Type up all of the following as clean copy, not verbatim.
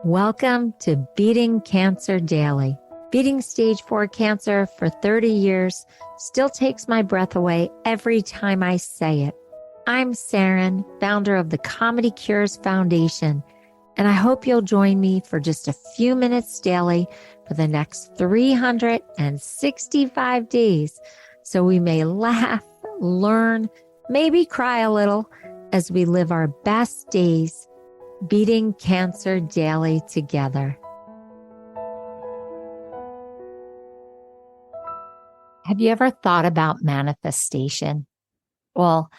Welcome to Beating Cancer Daily. Beating stage 4 cancer for 30 years still takes my breath away every time I say it. I'm Saranne, founder of the Comedy Cures Foundation, and I hope you'll join me for just a few minutes daily for the next 365 days so we may laugh, learn, maybe cry a little as we live our best days beating cancer daily together. Have you ever thought about manifestation? Well,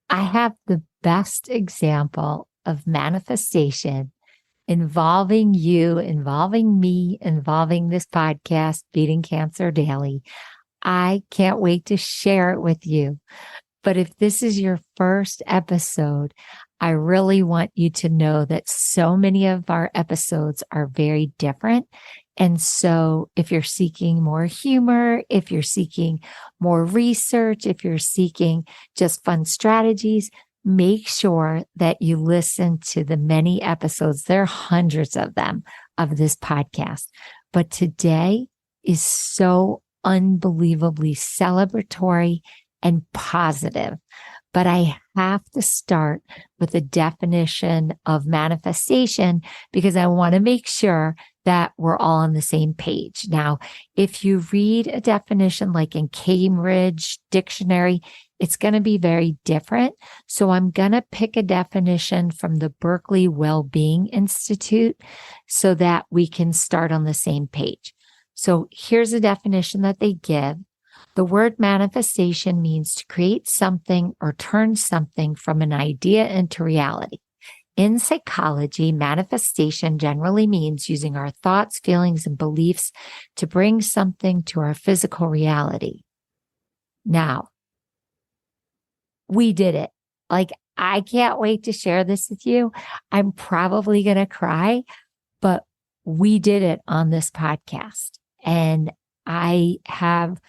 I have the best example of manifestation involving you, involving me, involving this podcast, Beating Cancer Daily. I can't wait to share it with you. But if this is your first episode, I really want you to know that so many of our episodes are very different. And so if you're seeking more humor, if you're seeking more research, if you're seeking just fun strategies, make sure that you listen to the many episodes. There are hundreds of them of this podcast. But today is so unbelievably celebratory and positive. But I have to start with a definition of manifestation because I want to make sure that we're all on the same page. Now, if you read a definition like in Cambridge Dictionary, it's going to be very different. So I'm going to pick a definition from the Berkeley Wellbeing Institute so that we can start on the same page. So here's a definition that they give. The word manifestation means to create something or turn something from an idea into reality. In psychology, manifestation generally means using our thoughts, feelings, and beliefs to bring something to our physical reality. Now, we did it. I can't wait to share this with you. I'm probably going to cry, but we did it on this podcast. And I have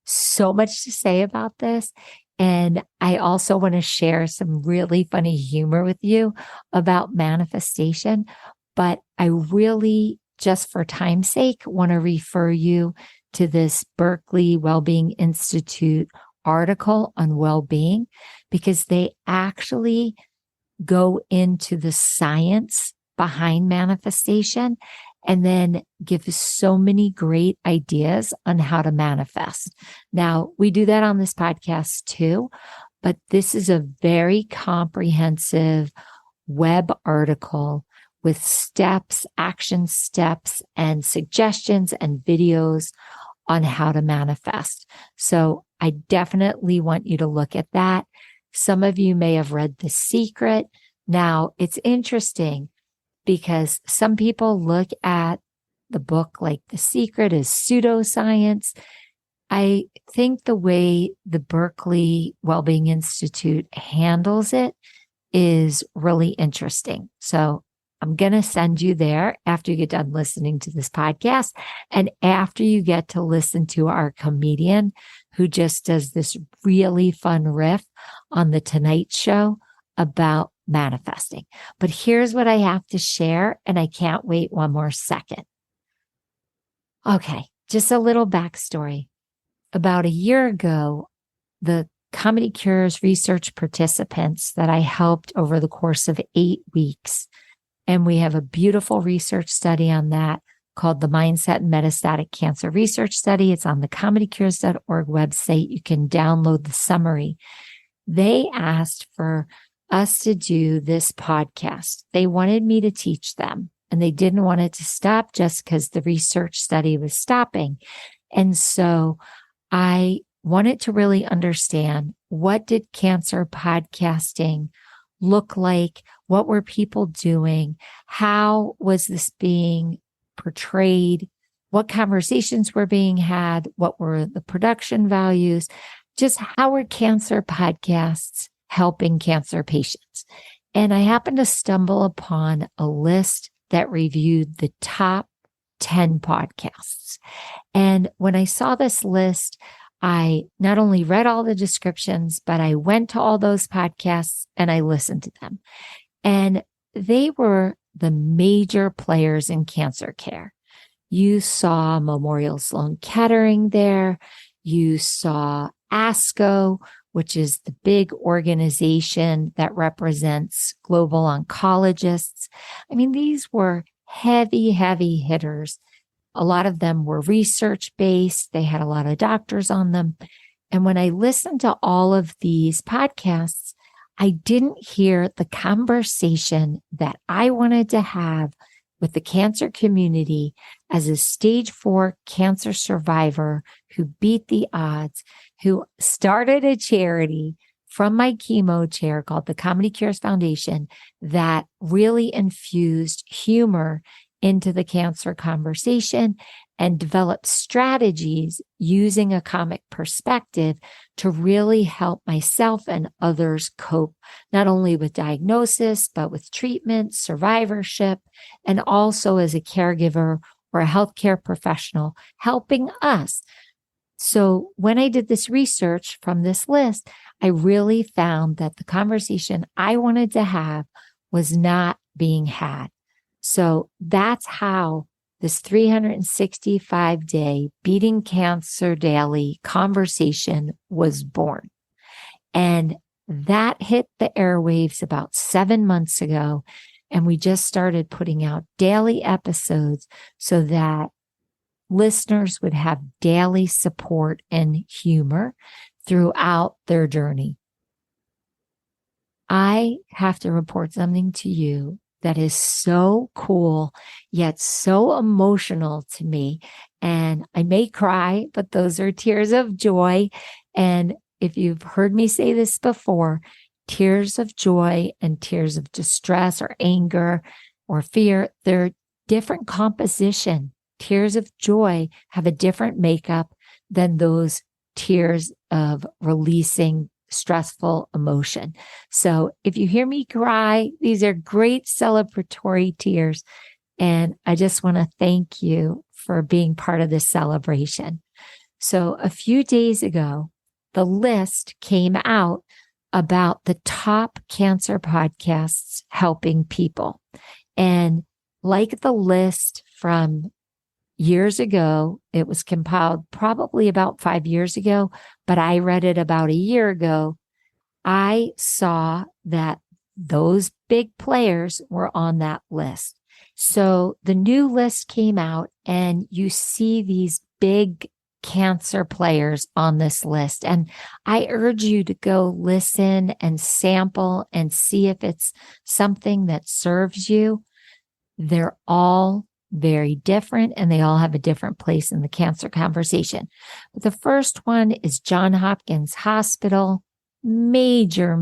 so much to say about this. And I also want to share some really funny humor with you about manifestation. But I really, just for time's sake, want to refer you to this Berkeley Wellbeing Institute article on well-being because they actually go into the science behind manifestation and then give so many great ideas on how to manifest. Now, we do that on this podcast too, but this is a very comprehensive web article with steps, action steps, and suggestions and videos on how to manifest. So I definitely want you to look at that. Some of you may have read The Secret. Now, it's interesting because some people look at the book like The Secret as pseudoscience. I think the way the Berkeley Wellbeing Institute handles it is really interesting. So I'm going to send you there after you get done listening to this podcast and after you get to listen to our comedian who just does this really fun riff on the Tonight Show about manifesting. But here's what I have to share, and I can't wait one more second. Okay, just a little backstory. About a year ago, the Comedy Cures research participants that I helped over the course of 8 weeks, and we have a beautiful research study on that called the Mindset and Metastatic Cancer Research Study. It's on the comedycures.org website. You can download the summary. They asked for us to do this podcast. They wanted me to teach them, and they didn't want it to stop just because the research study was stopping. And so I wanted to really understand, what did cancer podcasting look like? What were people doing? How was this being portrayed? What conversations were being had? What were the production values? Just how were cancer podcasts helping cancer patients? And I happened to stumble upon a list that reviewed the top 10 podcasts. And when I saw this list, I not only read all the descriptions, but I went to all those podcasts and I listened to them. And they were the major players in cancer care. You saw Memorial Sloan Kettering there. You saw ASCO, which is the big organization that represents global oncologists. I mean, these were heavy, heavy hitters. A lot of them were research-based. They had a lot of doctors on them. And when I listened to all of these podcasts, I didn't hear the conversation that I wanted to have with the cancer community as a stage 4 cancer survivor who beat the odds, who started a charity from my chemo chair called the Comedy Cures Foundation that really infused humor into the cancer conversation and developed strategies using a comic perspective to really help myself and others cope, not only with diagnosis, but with treatment, survivorship, and also as a caregiver or a healthcare professional, helping us. So when I did this research from this list, I really found that the conversation I wanted to have was not being had. So that's how this 365-day Beating Cancer Daily conversation was born. And that hit the airwaves about 7 months ago. And we just started putting out daily episodes so that listeners would have daily support and humor throughout their journey. I have to report something to you that is so cool, yet so emotional to me. And I may cry, but those are tears of joy. And if you've heard me say this before, tears of joy and tears of distress or anger or fear, they're different composition. Tears of joy have a different makeup than those tears of releasing stressful emotion. So if you hear me cry, these are great celebratory tears. And I just want to thank you for being part of this celebration. So a few days ago, the list came out about the top cancer podcasts helping people. And like the list from years ago, it was compiled probably about 5 years ago, but I read it about a year ago. I saw that those big players were on that list. So the new list came out and you see these big cancer players on this list. And I urge you to go listen and sample and see if it's something that serves you. They're all very different and they all have a different place in the cancer conversation. But the first one is Johns Hopkins Hospital, major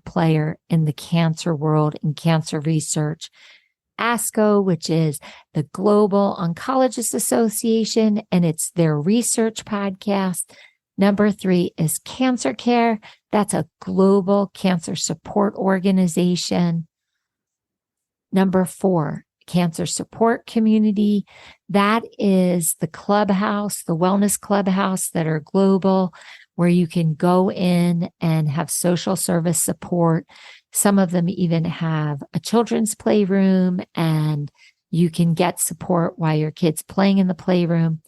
player in the cancer world and cancer research. ASCO, which is the Global Oncologist Association, and it's their research podcast. Number 3 is CancerCare. That's a global cancer support organization. Number 4, Cancer Support Community. That is the clubhouse, the wellness clubhouse that are global, where you can go in and have social service support. Some of them even have a children's playroom and you can get support while your kid's playing in the playroom.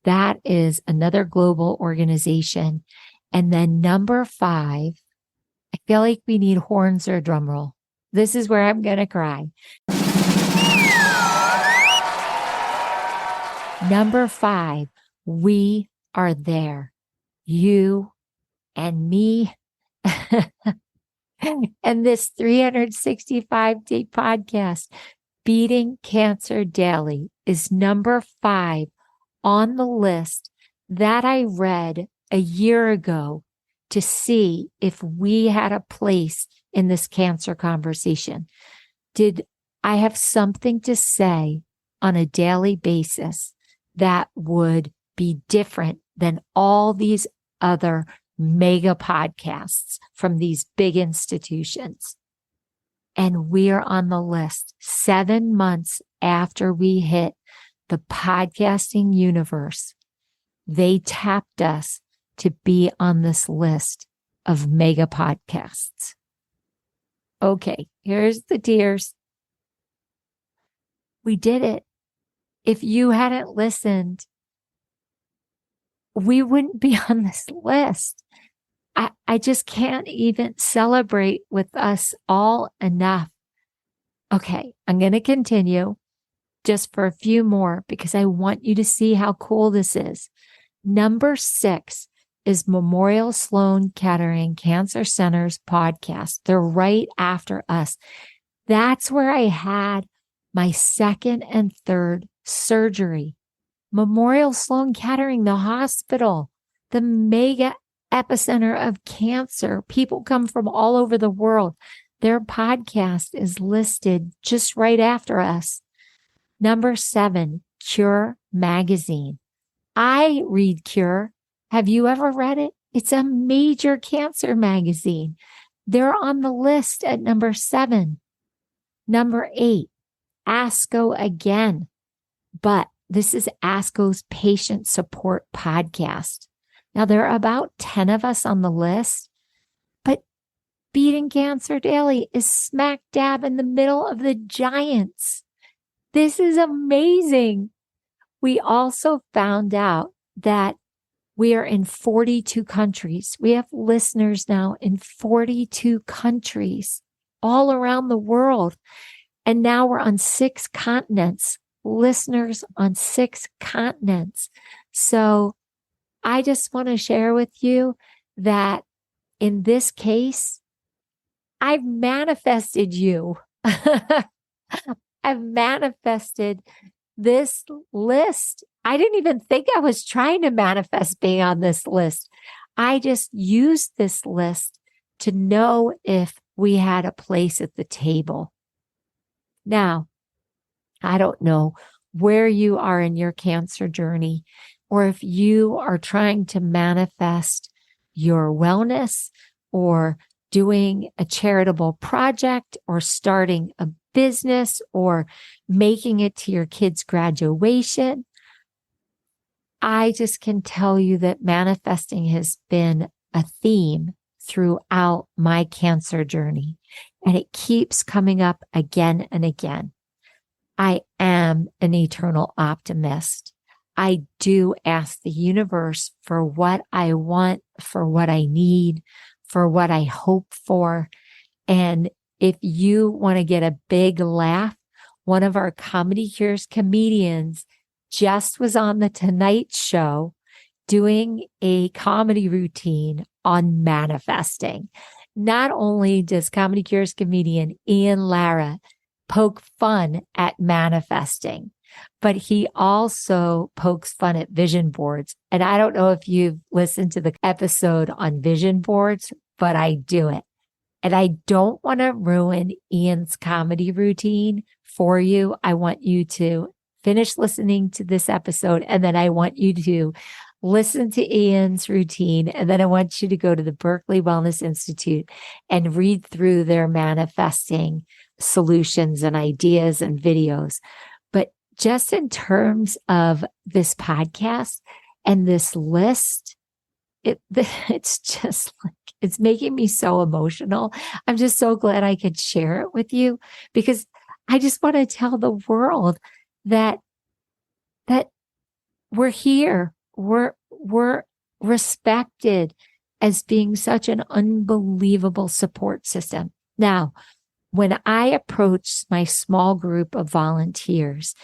That is another global organization. And then number 5, I feel like we need horns or a drum roll. This is where I'm going to cry. Number 5, we are there. You and me. And this 365-day podcast, Beating Cancer Daily, is number 5 on the list that I read a year ago to see if we had a place in this cancer conversation. Did I have something to say on a daily basis that would be different than all these other mega podcasts from these big institutions? And we are on the list 7 months after we hit the podcasting universe. They tapped us to be on this list of mega podcasts. Okay, here's the tears. We did it. If you hadn't listened, we wouldn't be on this list. I just can't even celebrate with us all enough. Okay, I'm going to continue just for a few more because I want you to see how cool this is. Number 6 is Memorial Sloan Kettering Cancer Center's podcast. They're right after us. That's where I had my second and third surgery. Memorial Sloan Kettering, the hospital, the mega epicenter of cancer. People come from all over the world. Their podcast is listed just right after us. Number 7, Cure Magazine. I read Cure. Have you ever read it? It's a major cancer magazine. They're on the list at number 7. Number 8, ASCO again. But this is ASCO's patient support podcast. Now, there are about 10 of us on the list, but Beating Cancer Daily is smack dab in the middle of the giants. This is amazing. We also found out that we are in 42 countries. We have listeners now in 42 countries all around the world. And now we're on 6 continents, listeners on 6 continents. So I just want to share with you that in this case, I've manifested you. I've manifested this list. I didn't even think I was trying to manifest being on this list. I just used this list to know if we had a place at the table. Now, I don't know where you are in your cancer journey, or if you are trying to manifest your wellness or doing a charitable project or starting a business or making it to your kid's graduation. I just can tell you that manifesting has been a theme throughout my cancer journey, and it keeps coming up again and again. I am an eternal optimist. I do ask the universe for what I want, for what I need, for what I hope for. And if you want to get a big laugh, one of our Comedy Cures comedians just was on the Tonight Show doing a comedy routine on manifesting. Not only does Comedy Cures comedian Ian Lara poke fun at manifesting, but he also pokes fun at vision boards. And I don't know if you've listened to the episode on vision boards, but I do it. And I don't want to ruin Ian's comedy routine for you. I want you to finish listening to this episode, and then I want you to listen to Ian's routine. And then I want you to go to the Berkeley Wellness Institute and read through their manifesting solutions and ideas and videos. But just in terms of this podcast and this list, it's just like, it's making me so emotional. I'm just so glad I could share it with you, because I just want to tell the world that we're here. We're respected as being such an unbelievable support system. Now, when I approached my small group of volunteers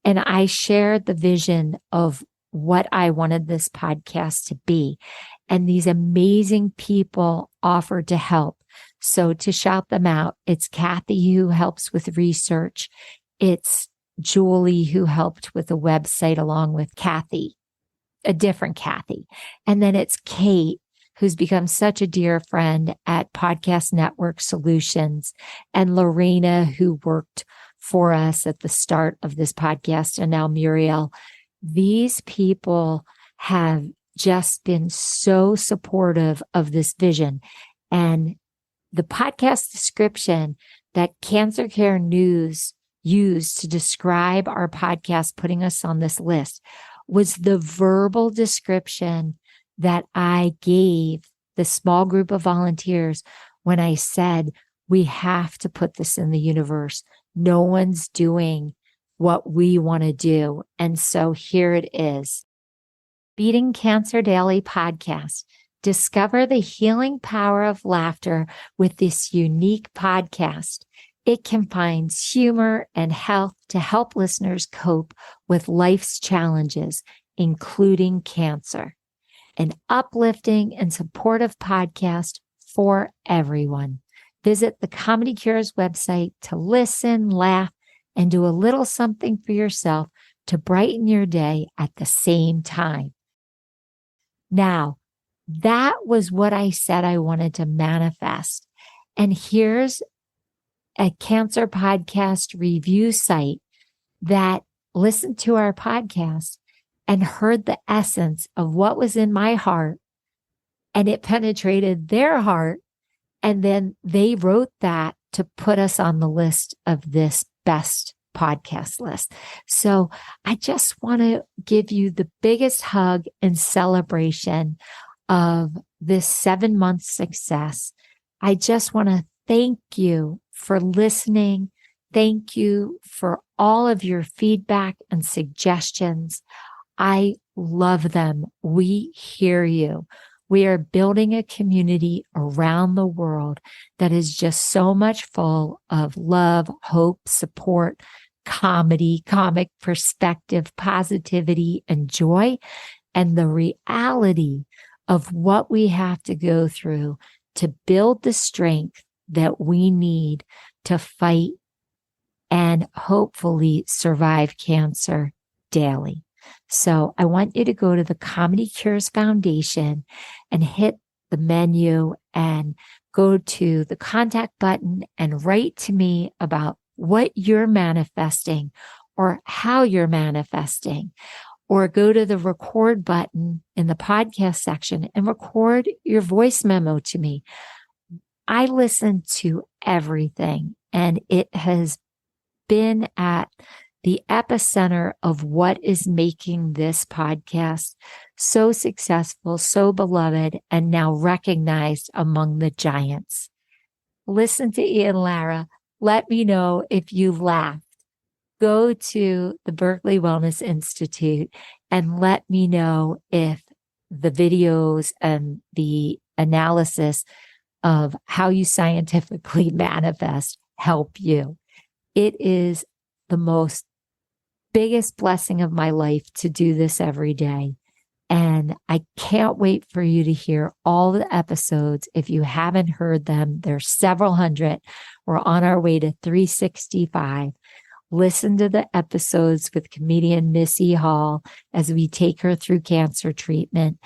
and I shared the vision of what I wanted this podcast to be, and these amazing people offered to help. So to shout them out, it's Kathy, who helps with research. It's Julie, who helped with the website along with Kathy, a different Kathy. And then it's Kate, who's become such a dear friend at Podcast Network Solutions, and Lorena, who worked for us at the start of this podcast, and now Muriel. These people have just been so supportive of this vision. And the podcast description that CancerCare News used to describe our podcast, putting us on this list, was the verbal description that I gave the small group of volunteers when I said, we have to put this in the universe. No one's doing what we want to do. And so here it is. Beating Cancer Daily podcast. Discover the healing power of laughter with this unique podcast. It combines humor and health to help listeners cope with life's challenges, including cancer. An uplifting and supportive podcast for everyone. Visit the Comedy Cures website to listen, laugh, and do a little something for yourself to brighten your day at the same time. Now, that was what I said I wanted to manifest. And here's a cancer podcast review site that listened to our podcast and heard the essence of what was in my heart, and it penetrated their heart. And then they wrote that to put us on the list of this best podcast list. So I just want to give you the biggest hug and celebration of this 7-month success. I just want to thank you for listening. Thank you for all of your feedback and suggestions. I love them. We hear you. We are building a community around the world that is just so much full of love, hope, support, comedy, comic perspective, positivity, and joy, and the reality of what we have to go through to build the strength that we need to fight and hopefully survive cancer daily. So I want you to go to the Comedy Cures Foundation and hit the menu and go to the contact button and write to me about what you're manifesting or how you're manifesting, or go to the record button in the podcast section and record your voice memo to me. I listen to everything, and it has been at the epicenter of what is making this podcast so successful, so beloved, and now recognized among the giants. Listen to Ian Lara. Let me know if you laughed. Go to the Berkeley Wellness Institute and let me know if the videos and the analysis of how you scientifically manifest help you. It is the most biggest blessing of my life to do this every day. And I can't wait for you to hear all the episodes. If you haven't heard them, there's several hundred. We're on our way to 365. Listen to the episodes with comedian Missy Hall as we take her through cancer treatment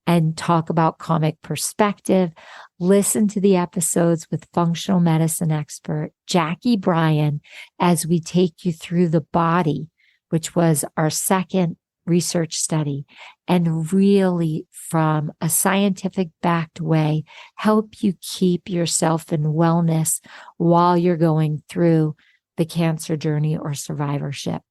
and talk about comic perspective. Listen to the episodes with functional medicine expert Jackie Bryan as we take you through the body, which was our second research study, and really from a scientific backed way, help you keep yourself in wellness while you're going through the cancer journey or survivorship.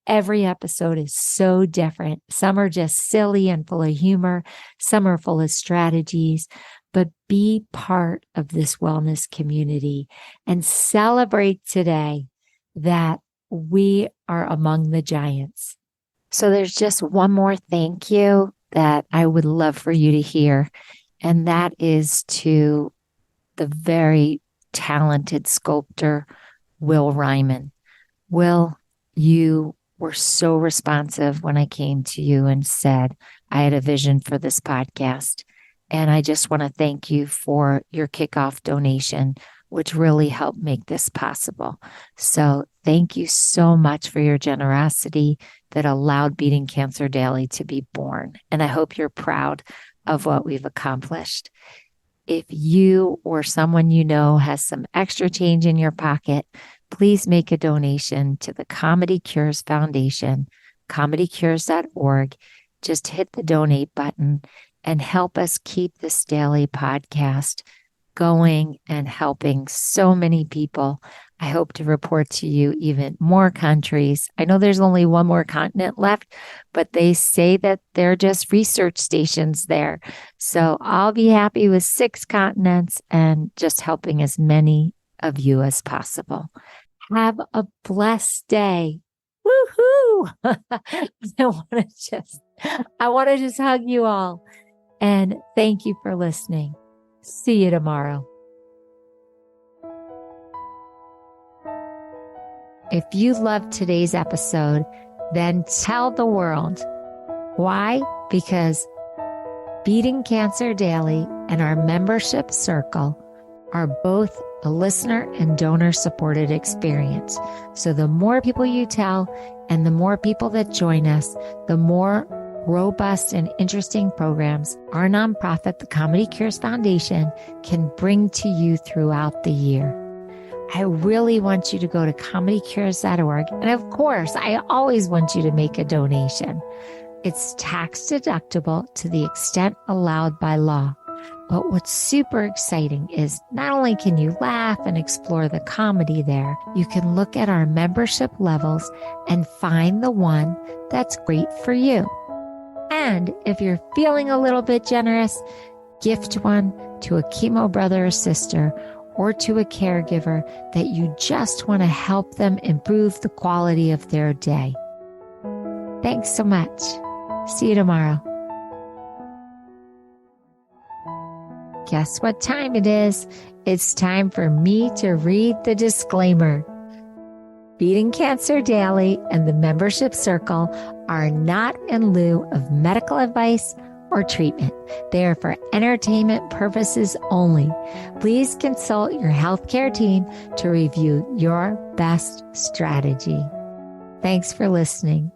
Every episode is so different. Some are just silly and full of humor. Some are full of strategies, but be part of this wellness community and celebrate today that we are among the giants. So there's just one more thank you that I would love for you to hear, and that is to the very talented sculptor, Will Ryman. Will, you were so responsive when I came to you and said I had a vision for this podcast. And I just want to thank you for your kickoff donation, which really helped make this possible. So thank you so much for your generosity that allowed Beating Cancer Daily to be born. And I hope you're proud of what we've accomplished. If you or someone you know has some extra change in your pocket, please make a donation to the Comedy Cures Foundation, comedycures.org. Just hit the donate button and help us keep this daily podcast going and helping so many people. I hope to report to you even more countries. I know there's only one more continent left, but they say that they're just research stations there. So I'll be happy with 6 continents and just helping as many of you as possible. Have a blessed day. Woohoo! I want to just hug you all and thank you for listening. See you tomorrow. If you loved today's episode, then tell the world. Why? Because Beating Cancer Daily and our membership circle are both a listener and donor supported experience. So the more people you tell and the more people that join us, the more robust and interesting programs our nonprofit, the Comedy Cures Foundation, can bring to you throughout the year. I really want you to go to comedycures.org. And of course, I always want you to make a donation. It's tax deductible to the extent allowed by law. But what's super exciting is not only can you laugh and explore the comedy there, you can look at our membership levels and find the one that's great for you. And if you're feeling a little bit generous, gift one to a chemo brother or sister or to a caregiver that you just want to help them improve the quality of their day. Thanks so much. See you tomorrow. Guess what time it is? It's time for me to read the disclaimer. Beating Cancer Daily and the membership circle are not in lieu of medical advice or treatment. They are for entertainment purposes only. Please consult your healthcare team to review your best strategy. Thanks for listening.